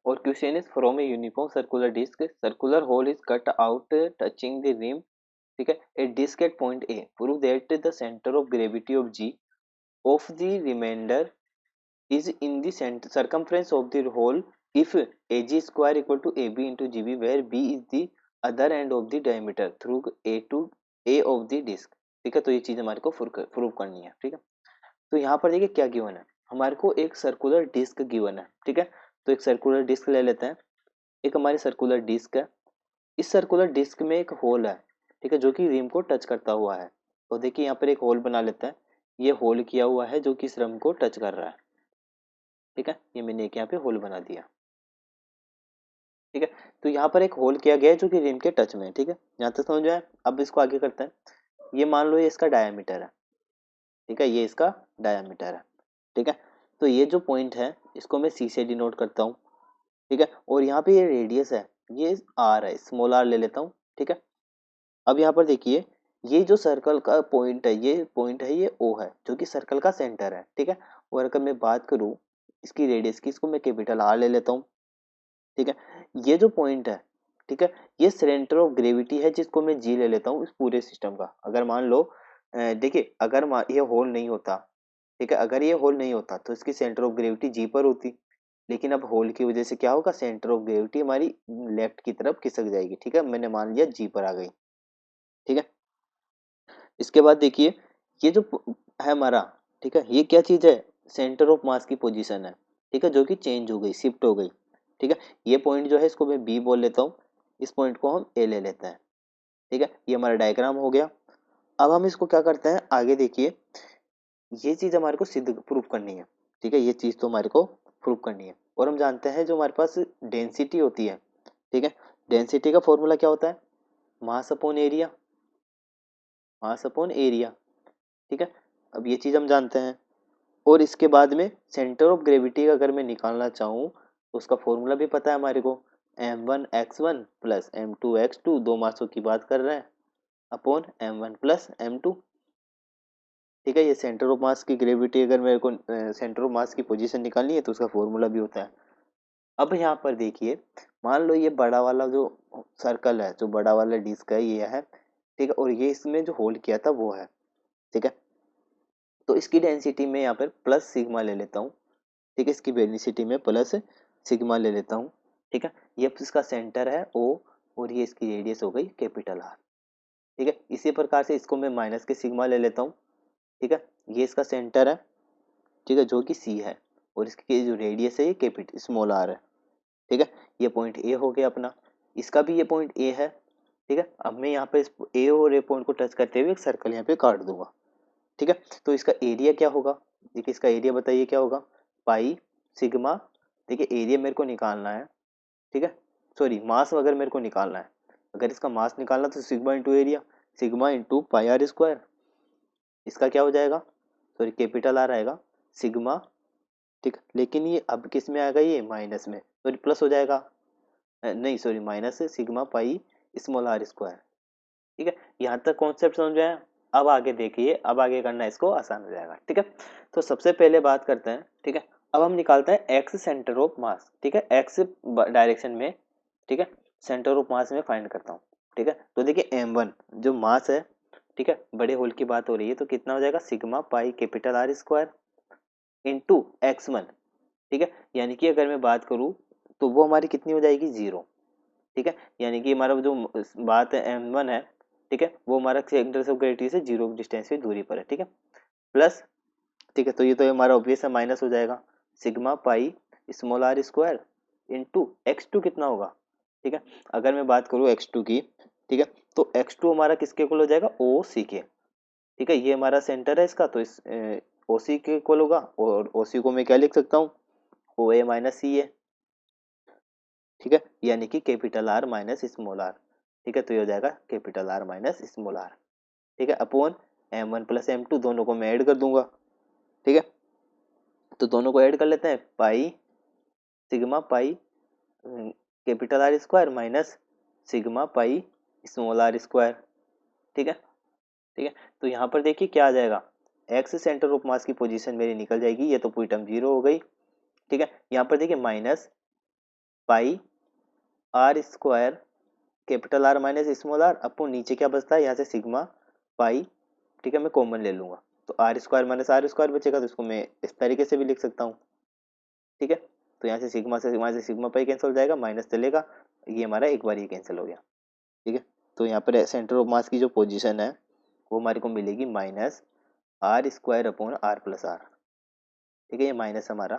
और question is from a uniform circular disc circular hole is cut out touching the rim, ठीक है, a disc at point A prove that the centre of gravity of G of the remainder is in the circumference of the hole if AG square equal to AB into GB where B is the other end of the diameter through A to A of the disc। ठीक है, तो ये चीज हमारे को prove करनी है। ठीक है, तो यहाँ पर देखिए क्या गिवन है, हमारे को एक सर्कुलर डिस्क गिवन है। ठीक है, तो एक सर्कुलर डिस्क ले लेते हैं। एक हमारी सर्कुलर डिस्क है, इस सर्कुलर डिस्क में एक होल है, ठीक है, जो कि रिम को टच करता हुआ है। तो देखिए यहाँ पर एक होल बना लेते हैं, ये होल किया हुआ है जो कि इस रिम को टच कर रहा है। ठीक है, ये मैंने एक यहाँ पे होल बना दिया। ठीक है, तो यहाँ पर एक होल किया गया है जो कि रिम के टच में है। ठीक है, यहाँ तक समझ में आया। अब इसको आगे करते हैं। ये मान लो ये इसका डायामीटर है। ठीक है, ये इसका डायामीटर है। ठीक है, तो ये जो पॉइंट है इसको मैं सी से डिनोट करता हूँ। ठीक है, और यहाँ पे ये रेडियस है, ये आर है, स्मॉल आर ले लेता हूँ। ठीक है, अब यहाँ पर देखिए ये जो सर्कल का पॉइंट है, ये पॉइंट है, ये ओ है जो कि सर्कल का सेंटर है। ठीक है, और अगर मैं बात करूँ इसकी रेडियस की, इसको मैं कैपिटल आर ले लेता हूँ। ठीक है, ये जो पॉइंट है, ठीक है, ये सेंटर ऑफ ग्रेविटी है जिसको मैं जी ले लेता हूँ इस पूरे सिस्टम का। अगर मान लो देखिए अगर ये होल नहीं होता, ठीक है, अगर ये होल नहीं होता तो इसकी सेंटर ऑफ ग्रेविटी जी पर होती, लेकिन अब होल की वजह से क्या होगा, सेंटर ऑफ ग्रेविटी हमारी लेफ्ट की तरफ खिसक जाएगी। ठीक है, मैंने मान लिया जी पर आ गई। ठीक है, इसके बाद देखिए ये जो है हमारा, ठीक है, ये क्या चीज है, सेंटर ऑफ मास की पोजीशन है। ठीक है, जो कि चेंज हो गई, शिफ्ट हो गई। ठीक है, ये पॉइंट जो है इसको मैं बी बोल लेता हूँ, इस पॉइंट को हम ए ले लेते हैं। ठीक है, ये हमारा डायग्राम हो गया। अब हम इसको क्या करते हैं, आगे देखिए ये चीज हमारे को सिद्ध प्रूफ करनी है। ठीक है, ये चीज तो हमारे को प्रूफ करनी है, और हम जानते हैं जो हमारे पास डेंसिटी होती है, ठीक है, डेंसिटी का फॉर्मूला क्या होता है, mass upon area, mass upon area. ठीक है, अब ये चीज हम जानते हैं, और इसके बाद में सेंटर ऑफ ग्रेविटी का अगर मैं निकालना चाहूँ तो उसका फॉर्मूला भी पता है हमारे को, m1x1 प्लस m2x2, दो मासों की बात कर रहे हैं, अपॉन m1 प्लस m2। ठीक है, ये सेंटर ऑफ मास की ग्रेविटी, अगर मेरे को सेंटर ऑफ मास की पोजीशन निकालनी है तो उसका फॉर्मूला भी होता है। अब यहाँ पर देखिए मान लो ये बड़ा वाला जो सर्कल है, जो बड़ा वाला डिस्क है ये है। ठीक है, और ये इसमें जो होल्ड किया था वो है। ठीक है, तो इसकी डेंसिटी में यहाँ पर प्लस सिग्मा ले लेता हूँ। ठीक है, इसकी डेंसिटी में प्लस सिग्मा ले लेता हूँ। ठीक है, ये इसका सेंटर है ओ, और ये इसकी रेडियस हो गई कैपिटल आर। ठीक है, इसी प्रकार से इसको मैं माइनस के सिग्मा ले लेता हूँ। ठीक है, ये इसका सेंटर है, ठीक है, जो कि सी है, और इसकी जो रेडियस है ये कैपिटल स्मॉल आर है। ठीक है, ये पॉइंट ए हो गया अपना, इसका भी ये पॉइंट ए है। ठीक है, अब मैं यहाँ पे इस ए और ए पॉइंट को टच करते हुए एक सर्कल यहाँ पे काट दूंगा। ठीक है, तो इसका एरिया क्या होगा, देखिए इसका एरिया बताइए क्या होगा, पाई सिग्मा। देखिए एरिया मेरे को निकालना है, ठीक है, सॉरी मास अगर मेरे को निकालना है, अगर इसका मास निकालना तो sigma into area, sigma into pi R square. इसका क्या हो जाएगा, सॉरी कैपिटल आर आएगा, सिग्मा। ठीक, लेकिन ये अब किस में आएगा, ये माइनस में, सॉरी प्लस हो जाएगा, नहीं सॉरी माइनस है, sigma pi small R square. ठीक है, यहाँ तक कॉन्सेप्ट समझ में आया। अब आगे देखिए, अब आगे करना इसको आसान हो जाएगा। ठीक है, तो सबसे पहले बात करते हैं। ठीक है, अब हम निकालते हैं एक्स सेंटर ऑफ मास। ठीक है, एक्स डायरेक्शन में, ठीक है, सेंटर ऑफ मास में फाइंड करता हूँ। ठीक है, तो देखिए m1 जो मास है, ठीक है, बड़े होल की बात हो रही है, तो कितना हो जाएगा, sigma pi capital R square into x1। ठीक है, यानी कि अगर मैं बात करूँ तो वो हमारी कितनी हो जाएगी, जीरो। ठीक है, यानी कि हमारा जो बात है m1 है, ठीक है, वो हमारा सेंटर ऑफ ग्रेविटी से जीरो डिस्टेंस की दूरी पर है। ठीक है, प्लस, ठीक है, तो ये तो हमारा ऑब्वियस है, माइनस हो जाएगा, sigma pi small R square into x2 कितना होगा। ठीक है, अगर मैं बात करूँ x2 की, ठीक है, तो x2 हमारा किसके इक्वल हो जाएगा, ओ सी के। ठीक है, ये हमारा सेंटर है इसका, तो इस ओ सी के इक्वल होगा, और ओ सी को मैं क्या लिख सकता हूँ, ओ ए माइनस सी ए। ठीक है, यानी कि capital R minus small R. ठीक है, तो ये हो जाएगा capital R minus small R. ठीक है, अपॉन m1 प्लस m2, दोनों को मैं ऐड कर दूंगा। ठीक है, तो दोनों को ऐड कर लेते हैं, pi sigma pi capital R square minus sigma pi small R square. ठीक है, ठीक है, तो यहाँ पर देखिए क्या आ जाएगा, एक्स सेंटर ऑफ मास की पोजीशन मेरी निकल जाएगी, ये तो पूरी टर्म जीरो हो गई। ठीक है, यहाँ पर देखिए minus pi R square capital R minus small R upon नीचे क्या बचता है यहाँ से सिग्मा पाई, ठीक है, मैं कॉमन ले लूंगा तो R square minus R square बचेगा, तो इसको मैं इस तरीके से भी लिख सकता हूँ, ठीक है। तो यहाँ से सिग्मा पाई कैंसिल हो जाएगा, माइनस चलेगा, ये हमारा एक बार ये कैंसिल हो गया, ठीक है। तो यहाँ पर सेंटर ऑफ मास की जो पोजीशन है वो हमारे को मिलेगी minus R square upon R plus R, ठीक है, ये माइनस हमारा,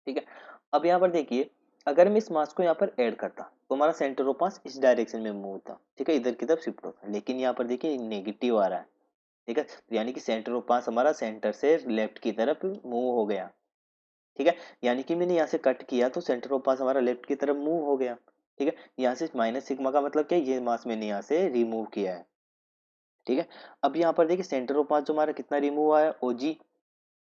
ठीक है। अब यहाँ पर देखिए अगर मैं इस मास को यहाँ पर ऐड करता तो हमारा सेंटर ऑफ मास इस डायरेक्शन में मूव होता, ठीक है, इधर की तरफ शिफ्ट होता, लेकिन यहाँ पर देखिए नेगेटिव आ रहा है, ठीक है, तो यानी कि सेंटर ऑफ मास हमारा सेंटर से लेफ्ट की तरफ मूव हो गया, ठीक है, यानी कि मैंने यहाँ से कट किया तो सेंटर ऑफ मास हमारा लेफ्ट की तरफ मूव हो गया, ठीक है। यहाँ से माइनस सिग्मा का मतलब क्या है, ये मास मैंने यहाँ से रिमूव किया है, ठीक है। अब यहाँ पर देखिए सेंटर ऑफ मास जो हमारा कितना रिमूव हुआ है, ओजी,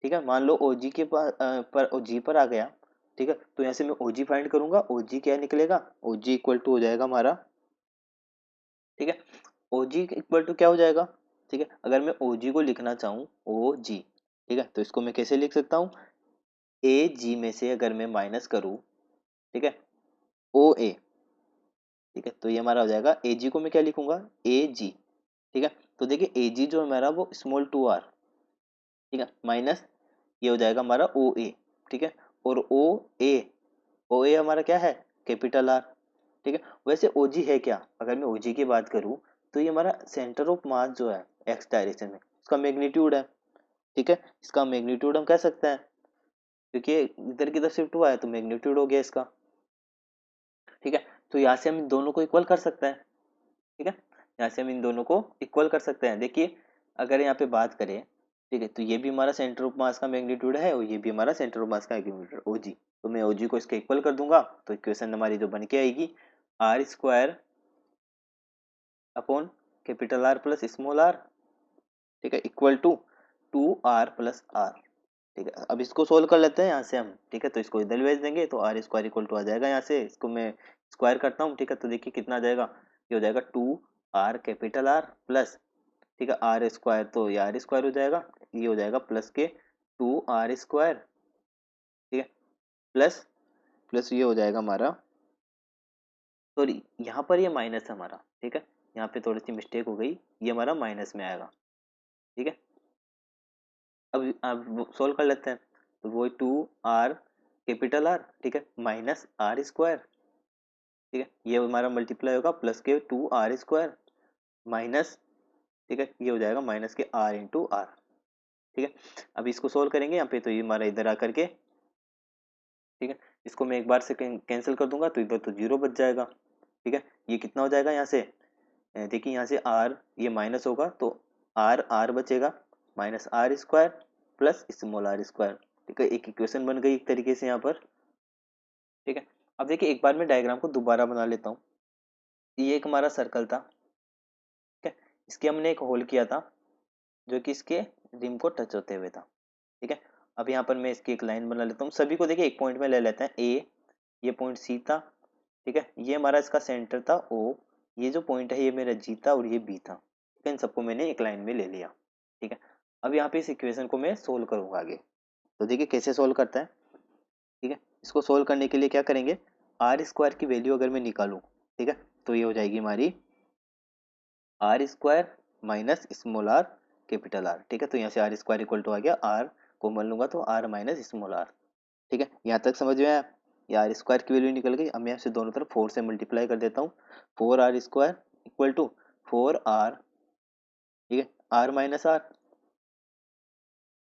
ठीक है, मान लो ओजी के पास पर ओजी पर आ गया, ठीक है, तो यहाँ से मैं ओजी फाइंड करूंगा, ओजी क्या निकलेगा, ओजी इक्वल टू हो जाएगा हमारा, ठीक है, ओजी इक्वल टू क्या हो जाएगा, ठीक है, अगर मैं ओजी को लिखना चाहूँ ओ जी, ठीक है, तो इसको मैं कैसे लिख सकता हूँ, ए जी में से अगर मैं माइनस करूँ, ठीक है, ओ ए, ठीक है, तो ये हमारा हो जाएगा, ए जी को मैं क्या लिखूंगा, ए जी, ठीक है, तो देखिए ए जी जो है हमारा वो स्मॉल टू आर, ठीक है, माइनस ये हो जाएगा हमारा ओ ए, ठीक है, और ओ ए हमारा क्या है, कैपिटल आर, ठीक है। वैसे ओ जी है क्या, अगर मैं ओ जी की बात करूँ तो ये हमारा सेंटर ऑफ मास जो है एक्स डायरेक्शन में इसका मैग्नीट्यूड है, ठीक है, इसका मैग्नीट्यूड हम कह सकते हैं क्योंकि इधर की तरफ शिफ्ट हुआ है तो मैग्नीट्यूड हो गया इसका, ठीक है। तो यहाँ से हम इन दोनों को इक्वल कर सकते हैं, ठीक है, यहाँ से हम इन दोनों को इक्वल कर सकते हैं, देखिए अगर यहाँ पे बात करें, ठीक है, तो ये भी हमारा सेंटर ऑफ मास का मैग्नीट्यूड है और ये भी हमारा सेंटर ऑफ मास का मैग्नीट्यूड ओजी, तो मैं ओजी को इसके इक्वल कर दूंगा तो इक्वेशन हमारी जो बन के आएगी R square upon capital R plus small R, ठीक है, equal to two R plus R, ठीक है। अब इसको सोल्व कर लेते हैं यहाँ से हम, ठीक है, तो इसको इधर भेज देंगे तो आर स्क्वायर इक्वल टू आ जाएगा, यहाँ से इसको मैं स्क्वायर करता हूँ, ठीक है, तो देखिए कितना आ जाएगा, ये हो जाएगा two R capital R plus, ठीक है, आर स्क्वायर तो ये आर स्क्वायर हो जाएगा, ये हो जाएगा प्लस के टू आर स्क्वायर, ठीक है, प्लस प्लस ये हो जाएगा हमारा, सॉरी यहाँ पर ये माइनस है हमारा, ठीक है, यहाँ पे थोड़ी सी मिस्टेक हो गई, ये हमारा माइनस में आएगा, ठीक है। अब सोल्व कर लेते हैं, तो वो टू आर कैपिटल आर, ठीक है, माइनस आर स्क्वायर, ठीक है, ये हमारा मल्टीप्लाई होगा प्लस के टू आर स्क्वायर माइनस, ठीक है, ये हो जाएगा माइनस के आर इंटू आर, ठीक है। अब इसको सोल्व करेंगे यहाँ पे तो ये हमारा इधर आकर के, ठीक है, इसको मैं एक बार से कैंसिल कर दूंगा तो इधर तो जीरो बच जाएगा, ठीक है, ये कितना हो जाएगा यहाँ से, देखिए यहाँ से आर ये माइनस होगा तो आर आर बचेगा minus R square plus small R square, ठीक है, एक इक्वेशन बन गई एक तरीके से यहाँ पर, ठीक है। अब देखिए एक बार मैं डायग्राम को दोबारा बना लेता हूँ, ये एक हमारा सर्कल था, ठीक है, इसके हमने एक होल किया था जो कि इसके रिम को टच होते हुए था, ठीक है। अब यहाँ पर मैं इसकी एक लाइन बना लेता हूँ, सभी को देखिए एक पॉइंट में ले लेते हैं, ए ये पॉइंट सी था, ठीक है, ये हमारा इसका सेंटर था ओ, ये जो पॉइंट है ये मेरा जी था और ये बी था, ठीक है, इन सबको मैंने एक लाइन में ले लिया, ठीक है। अब यहाँ पे इस इक्वेशन को मैं सोल्व करूंगा आगे, तो देखिए कैसे सोल्व करते हैं, ठीक है, इसको सोल्व करने के लिए क्या करेंगे, आर स्क्वायर की वैल्यू अगर मैं निकालूं, ठीक है, तो ये हो जाएगी हमारी R square minus small R capital R, ठीक है, तो यहाँ से आर स्क्वायर इक्वल टू आ गया आर कॉमन लूंगा तो आर माइनस स्मॉल आर, ठीक है, यहाँ तक समझ में आया, ये आर स्क्वायर की वैल्यू निकल गई, अब मैं यहाँ से दोनों तरफ फोर से मल्टीप्लाई कर देता हूँ, four R square equal to four R, ठीक है, आर माइनस आर,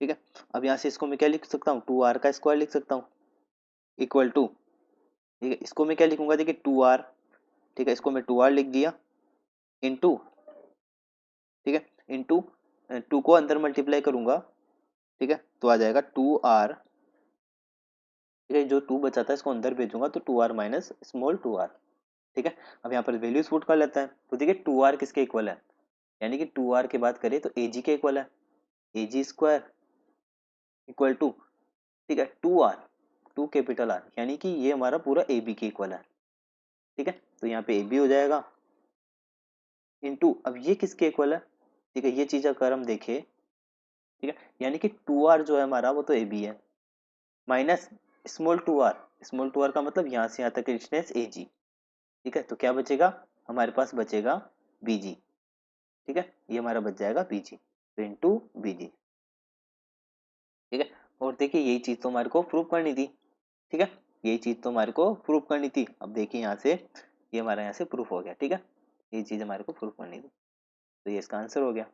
ठीक है। अब यहाँ से इसको मैं क्या लिख सकता हूँ, टू आर का स्क्वायर लिख सकता हूँ इक्वल टू, ठीक है, इसको मैं क्या लिखूंगा, देखिए टू आर, ठीक है, इसको मैं टू आर लिख दिया इंटू, ठीक है, इंटू टू को अंदर मल्टीप्लाई करूंगा, ठीक है, तो आ जाएगा टू आर, ठीक है, जो टू बचा था इसको अंदर भेजूंगा तो two R minus small two R, ठीक है। अब यहाँ पर वैल्यूज पुट कर लेते हैं, तो देखिए टू आर किसके इक्वल है, यानी कि टू आर की बात करें तो ए जी के इक्वल है, A G square equal to, ठीक है, two R two capital R, यानी कि ये हमारा पूरा ए बी के इक्वल है, ठीक है, तो यहाँ पे ए बी हो जाएगा इंटू, अब ये किसके इक्वल है, ठीक है, ये चीज अगर हम देखें, ठीक है, यानी कि टू आर जो है हमारा वो तो ए बी है minus small two R, small two R का मतलब यहाँ से यहाँ तक की डिस्टेंस ए जी। ठीक है, तो क्या बचेगा हमारे पास, बचेगा बी जी। ठीक है, ये हमारा बच जाएगा बी जी, इंटू बी जी। ठीक है, और देखिए यही चीज तो हमारे को प्रूव करनी थी। ठीक है, यही चीज तो हमारे को प्रूव करनी थी। अब देखिए यहाँ से ये हमारा यहाँ से प्रूफ हो गया। ठीक है, ये चीज हमारे को प्रूव करनी थी, तो ये इसका आंसर हो गया।